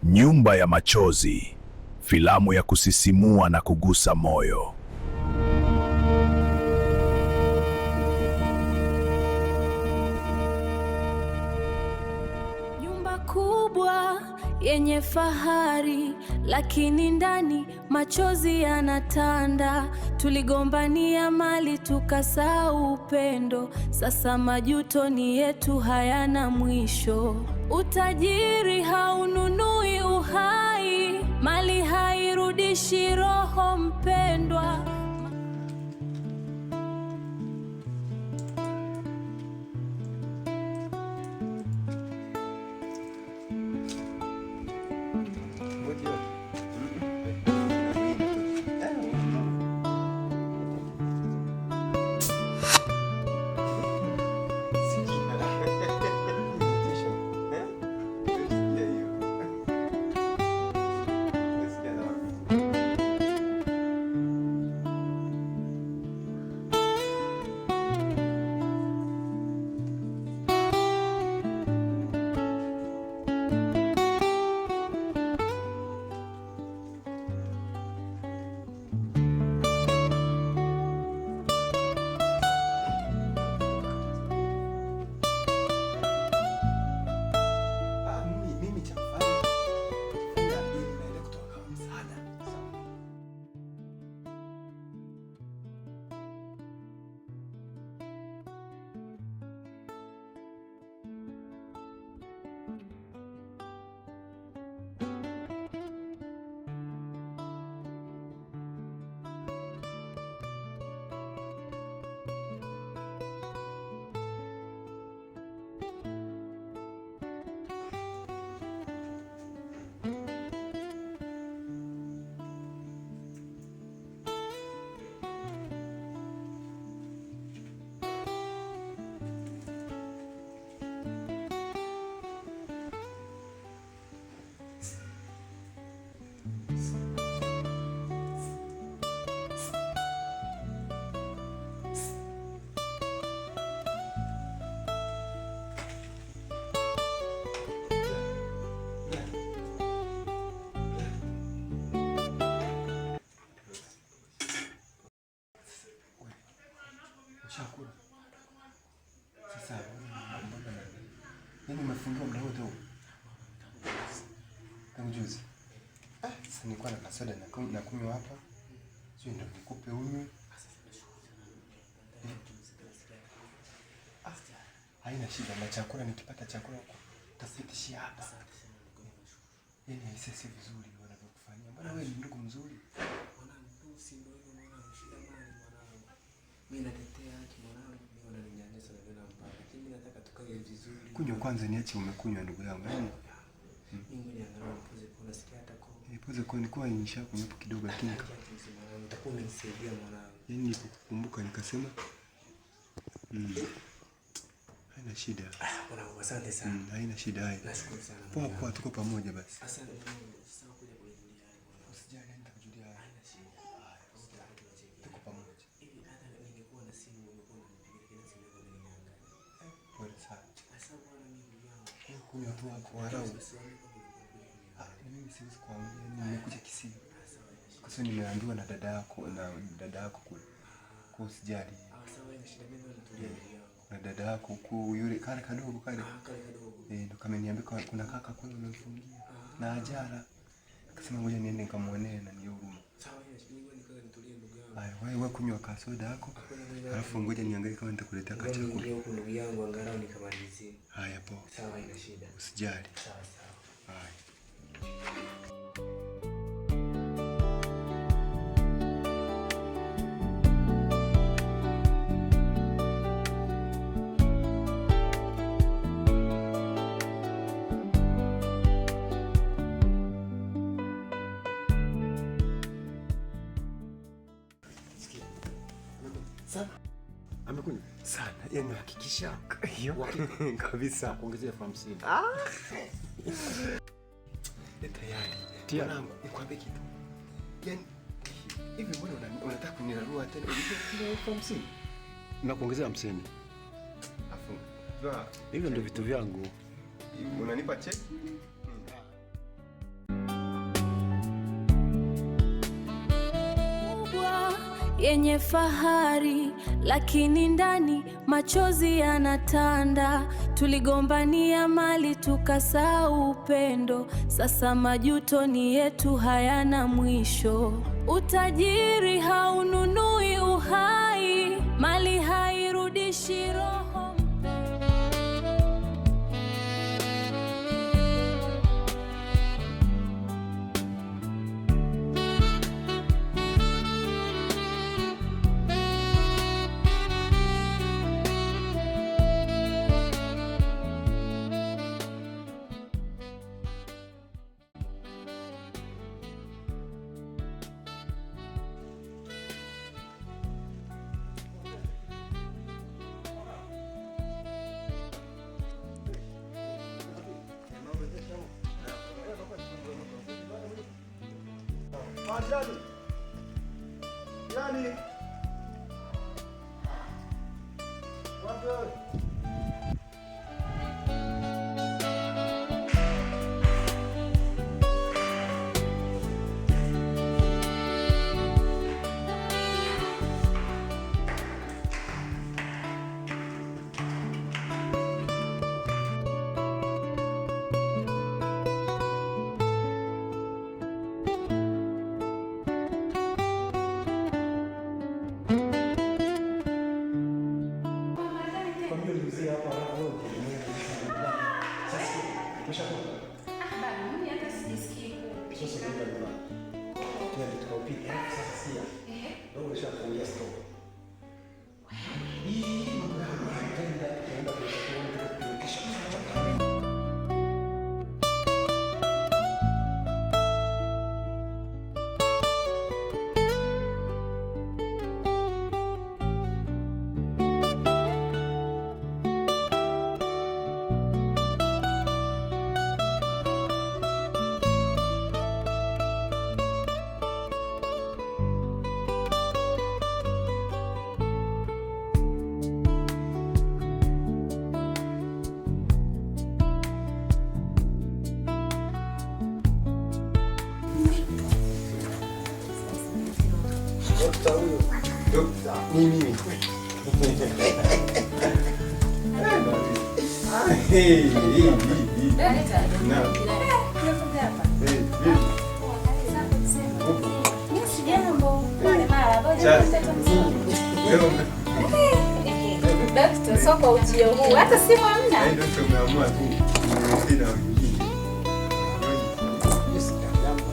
Nyumba ya Machozi, filamu ya kusisimua na kugusa moyo. Nyumba kubwa yenye fahari, lakini ndani machozi yanatanda. Tuligombania mali tukasahau upendo, sasa majuto ni yetu, hayana mwisho. Utajiri haununui uhai, mali hairudishi roho mpendwa. Chakula. Sasa nini umefungiwa muda wote huu? Tangu juzi. Sasa nilikuwa na kasoda na kunywa hapa. Sio ndio nikupe unywe. Haina shida na chakula, nikipata chakula huko tasitishia hapa. Yaani haisesi vizuri wanavyokufanyia. Mbona wewe ni ndugu mzuri? Mwanangu si ndio hivyo mwanangu, shida mali mwanangu. Mimi natetea haki mwanangu, mimi wananinyanyasa na neno mbaya. Lakini mimi nataka tukae vizuri. Kunywa kwanza niache umekunywa ndugu yangu. Yaani mimi niangalau poze kwa nasikia hata kwa. Poze kwa nilikuwa nishakunywa kidogo lakini utakuwa umenisaidia mwanangu. Yaani nilipokukumbuka nikasema haina shida. Mwanangu asante sana. Haina shida hai. Nashukuru sana. Poa poa, tuko pamoja basi. Asante mwanangu. Sasa kuja kujulia mwanangu. Usijali, nitakujulia. Haina shida. Tuko pamoja. Hivi hata ningekuwa na simu ungekuwa unanipigia kile simu yako unaniangalia. Pole sana. Sasa bwana mimi yangu. Kunywa tu wako warau. Mimi siwezi kuambia, nimekuja Kisii. Kwa sababu nimeambiwa na dada yako kule. Kwa usijali. Sawa, ina shida, mimi natulia ndugu yangu. Na dada yako huko yule kale kadogo kale. Kale kadogo. Ndio kameniambia kuna kaka kule umemfungia. Na ajara. Akasema ngoja niende nikamuonee na ni huruma. Sawa, ina shida, mimi nikae nitulie ndugu yangu. Haya, wewe kunywa kasoda yako. Alafu ngoja niangalie kama nitakuletea chakula. Ndio huko ndugu yangu angalau nikamalizie. Haya poa. Sawa, ina shida. Usijali. Sawa sawa. Haya. Amekunywa sana. Yaani hakikisha hiyo kabisa kuongezea 50. Tayari. Tia. Mwanangu, nikwambie kitu. Yaani hivi mbona unataka kunirarua tena? Ulikuwa 50. Na kuongezea 50. Afu. Hivyo ndio vitu vyangu. Unanipa check? yenye fahari, lakini ndani machozi yanatanda. Tuligombania mali tukasahau upendo, sasa majuto ni yetu, hayana mwisho. Utajiri haununui uhai, mali hairudishi roho. Yani mimi. Soko ujio huu hata simu hamna. Ndio tumeamua tu.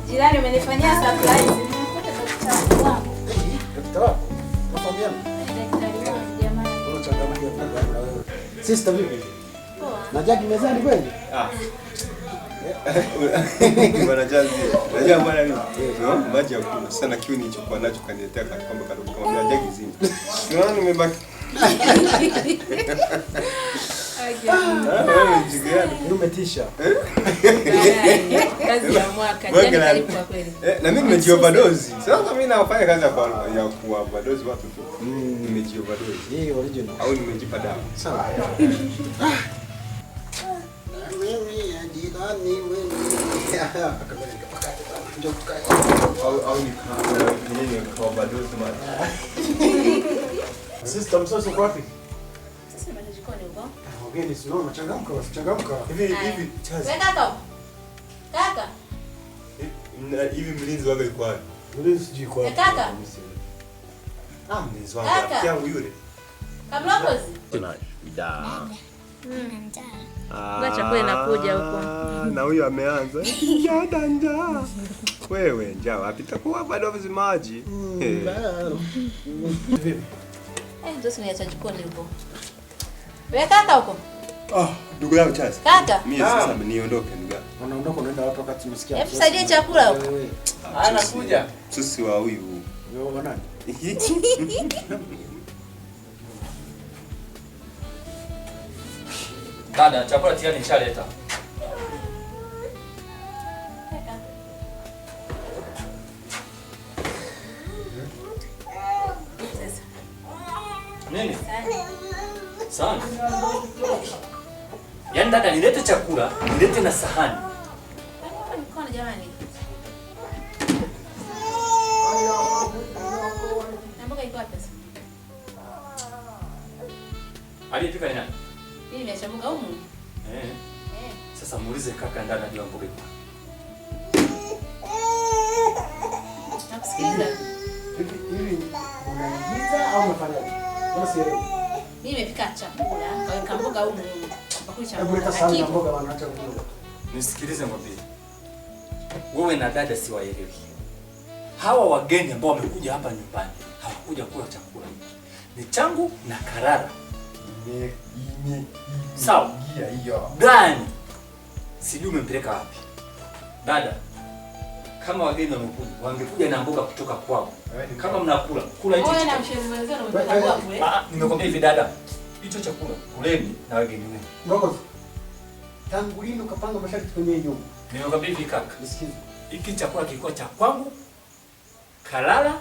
Jirani umenifanyia surprise. Sister vipi? Na jagi mezani kweli? Bwana Jazi. Unajua bwana nini? Maji ya kunywa. Sana kiu nilichokuwa nacho kaniletea kwamba kadogo kama jagi zima. Unaona nimebaki. Umetisha. Kazi ya mwaka. Jana karibu kwa kweli. Na mimi nimejioverdose. Sasa mimi nafanya kazi ya kuoverdose watu tu. Nimejioverdose. Hii original. Au nimejipa dawa. Sawa. Mimi ajidani wewe. Au ni kwa overdose maji. Sister msosi uko wapi? Sasa nimetoka jikoni huko. Ongeni sio changamka changamka. Hivi Chazi. Wewe kaka. Kaka. Hivi mlinzi wake yuko wapi? Mlinzi sijui kwa wapi. Kaka. Mlinzi wangu yangu yule. Kamlokozi. Tuna Ngoja chakula inakuja huko. Na huyo ameanza. Njaa njaa. Wewe njaa wapi? Takuwa bado vizimaji. Ndio siniacha jikoni huko. Wewe kaka huko. Ndugu yangu Chazi. Kaka. Mimi sasa niondoke ndugu yangu. Unaondoka unaenda wapi wakati umesikia? Hebu saidie chakula huko. Anakuja. Sisi wa huyu. Wewe nani? Dada, chakula tayari nishaleta. Nini? Sahani. Yaani dada, nilete chakula, nilete na sahani. Mkono jamani. Namboga Aliyepika ni nani? Mimi nimeacha mboga humu. Sasa muulize kaka ndani ajua mboga ipo. Nakusikiliza. Hivi unaigiza au unafanyaje? Mbona sielewi? Mimi nimepika chakula, kaweka mboga humu. Bakuli cha Hebu leta sahani ya mboga bwana, acha kula. Nisikilize mwambie. Wewe na dada si waelewi. Hawa wageni ambao wamekuja hapa nyumbani hawakuja kula chakula hiki. Ni changu na Karara. Sawa. Hiyo. Dani. Sijui umempeleka wapi. Dada. Kama wageni wamekuja, wangekuja na mboga kutoka kwao. Kama mnakula, kula hicho. Wewe na mshauri mwenzenu umepika kule. Nimekwambia hivi dada. Hicho chakula kuleni na wageni wenu. Ngoja. Tangu lini ukapanga masharti kwenye nyumba? Nimekwambia hivi kaka. Nisikize. Hiki chakula kilikuwa cha kwangu, Karara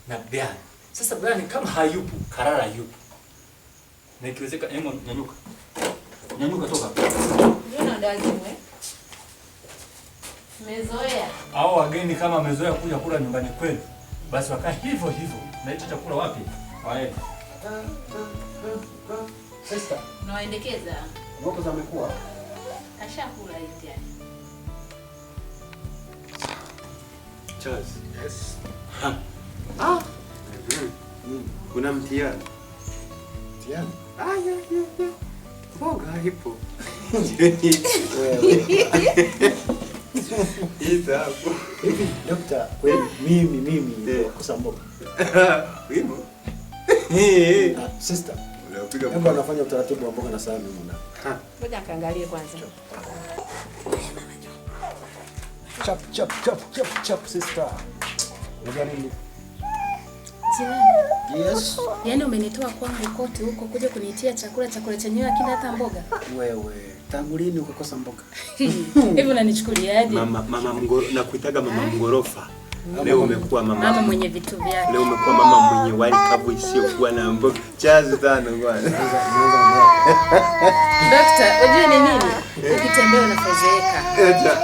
na Brian. Sasa Brian kama hayupo, Karara yupo. Na ikiwezeka hebu nyanyuka. Nyanyuka toka. Ndio ndio wazimu Mezoea. Hao wageni kama wamezoea kuja kula nyumbani kwenu, basi wakaa hivyo hivyo. Na hicho chakula wapi? Waende. Sister, Nawaendekeza. ngoko zamekuwa. Ashakula hiyo tayari. Charles. Yes. Kuna mtihani. Mtihani? Ya. Mboga ipo. Ita hapo. Hivi daktari, kweli mimi nakosa mboga. Wimo. Sister, Unapiga hebu anafanya utaratibu wa mboga na sahani mna. Ngoja kaangalie kwanza. Chap sister. Unajua nini? Jirani, Yes. yaani umenitoa kwangu kote huko kuja kuniitia chakula chenyewe hakina hata mboga. Wewe, tangu lini ukakosa mboga? Hivi unanichukuliaje? Mama nakuitaga mama mgorofa. Leo umekuwa Mama mwenye vitu vyake. Leo umekuwa mama mwenye wali kavu isiyokuwa na mboga. Chazi tano bwana. Daktari, unajua ni nini? Ukitembea unafezeeka.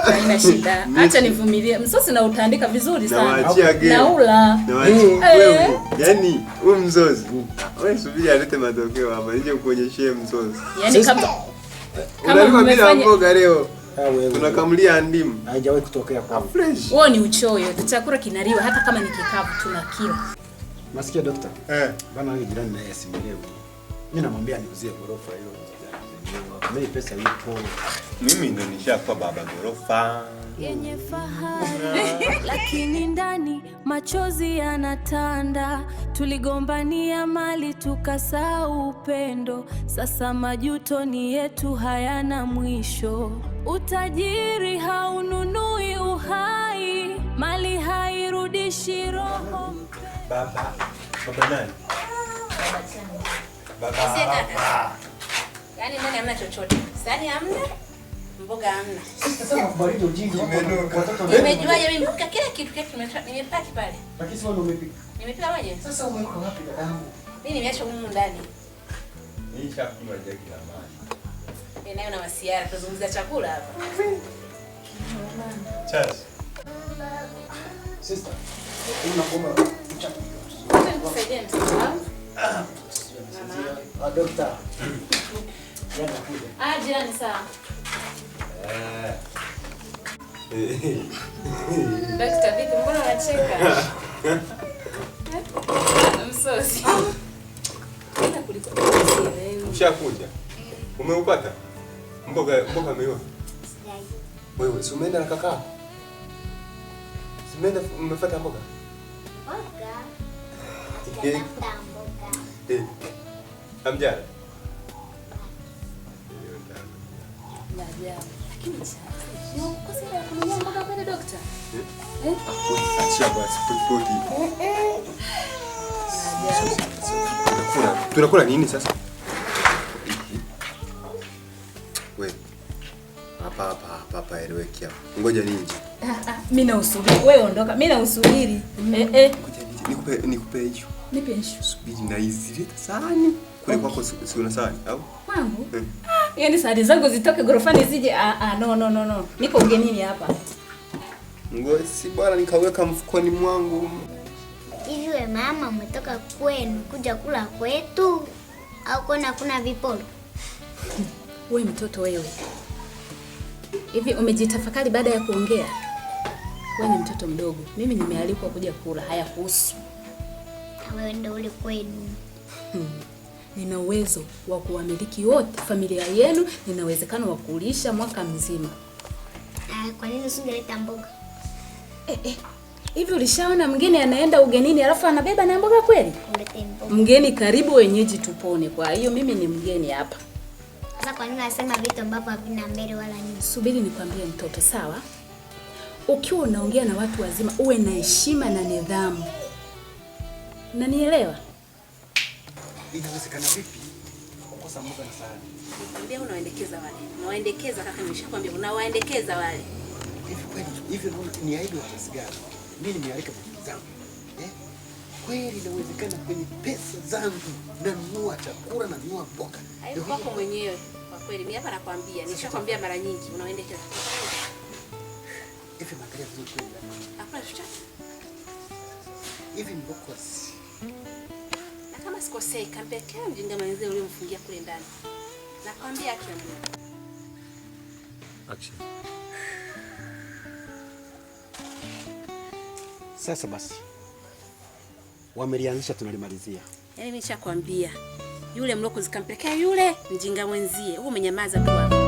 Haina shida. Acha nivumilie. Msosi na utaandika vizuri sana. Nawaachia game. Naula. Wewe, yani huyu mzozi. Wewe subiri alete matokeo hapa nje kuonyeshie mzozi. Yaani kama Unalima bila mmefanya mboga leo. Wewe. Tunakamulia ndimu. Haijawahi kutokea kwa Fresh. wewe ni uchoyo. Chakula kinaliwa hata kama ni kikavu tunakila. Nasikia daktari. Bana huyu jirani naye asimuelewi. Mimi namwambia niuzie gorofa hiyo. Mimi pesa ipo. Mimi ndo nishakuwa baba gorofa. Yenye fahari lakini ndani machozi yanatanda. Tuligombania mali tukasahau upendo. Sasa majuto ni yetu hayana mwisho. Utajiri haununui uhai, mali hairudishi roho. Baba nani? Baba. Yaani ndani hamna chochote. Sahani hamna, mboga hamna. Sasa nakubariki ujinga watoto. Nimejuaje mimi mpika kila kitu nimepaki pale. Lakini sio umepika. Nimepika moja. Sasa umeweka wapi dadangu? Mimi nimeacha humu ndani. Nishakunywa jagi la maji. Mimi nayo na masiara tuzungumzia chakula hapa. Charles. Sister, unakuomba mchana. Ngoja nikusaidie mtoto wangu. Daktari. Yana kuja. Jirani sawa. Daktari, vipi mbona unacheka? Msosi. Ila kuliko Ushakuja. Umeupata? Mboga meiwa. Wewe, si umeenda na kaka? Si umeenda umefuata mboga? Amjara. Achia basi poti. Tunakula nini sasa? Wewe. Hapa eleweki hapo. Ngoja nije. Mimi na usubiri. Wewe ondoka. Mimi na usubiri. Ngoja nikupe hiyo. Nipe nshu. Subiri na hizi sahani. Kule kwako si una sahani au? Kwangu? Yaani sahani zangu zitoke gorofani zije. No. Niko ugenini hapa. Ngoja si bwana nikaweka mfukoni mwangu. Hivi we mama umetoka kwenu kuja kula kwetu Au kuna viporo? Wewe mtoto wewe. Hivi umejitafakari baada ya kuongea? Wewe ni mtoto mdogo. Mimi nimealikwa kuja kula, hayakuhusu. Wewe ndio ule kwenu. Nina uwezo wa kuwamiliki wote familia yenu, nina uwezekano wa kulisha mwaka mzima. Kwa nini usingeleta mboga? Hivi ulishaona mgeni anaenda ugenini alafu anabeba na mboga kweli? Ulete mboga. Mgeni karibu, wenyeji tupone. Kwa hiyo mimi ni mgeni hapa. Sasa kwa nini unasema vitu ambavyo havina mbele wala nyuma? Subiri nikwambie mtoto, sawa? Ukiwa unaongea na watu wazima uwe na heshima na nidhamu. Unanielewa? Inawezekana vipi kukosa mboga na sahani? Niambia unawaendekeza wale. Unawaendekeza kaka, nimeshakwambia unawaendekeza wale. Hivi kweli unaona ni aibu ya kiasi gani? Mimi nimealika marafiki zangu. Kweli inawezekana kwenye pesa zangu nanunua chakula na nanunua mboga. Hayo kwako mwenyewe. Kwa kweli mimi hapa nakwambia, nishakwambia mara nyingi unawaendekeza. Hivi angalia vizuri kweli. Hapana chucha. Hivi mbokozi. Na kama sikosei kampekea mjinga mwenzie ule mfungia kule ndani. Nakwambia action. Action. Sasa basi. Wamelianzisha tunalimalizia. Yaani mimi nishakwambia. Yule mloko zikampekea yule mjinga mwenzie. Wewe umenyamaza tu hapo.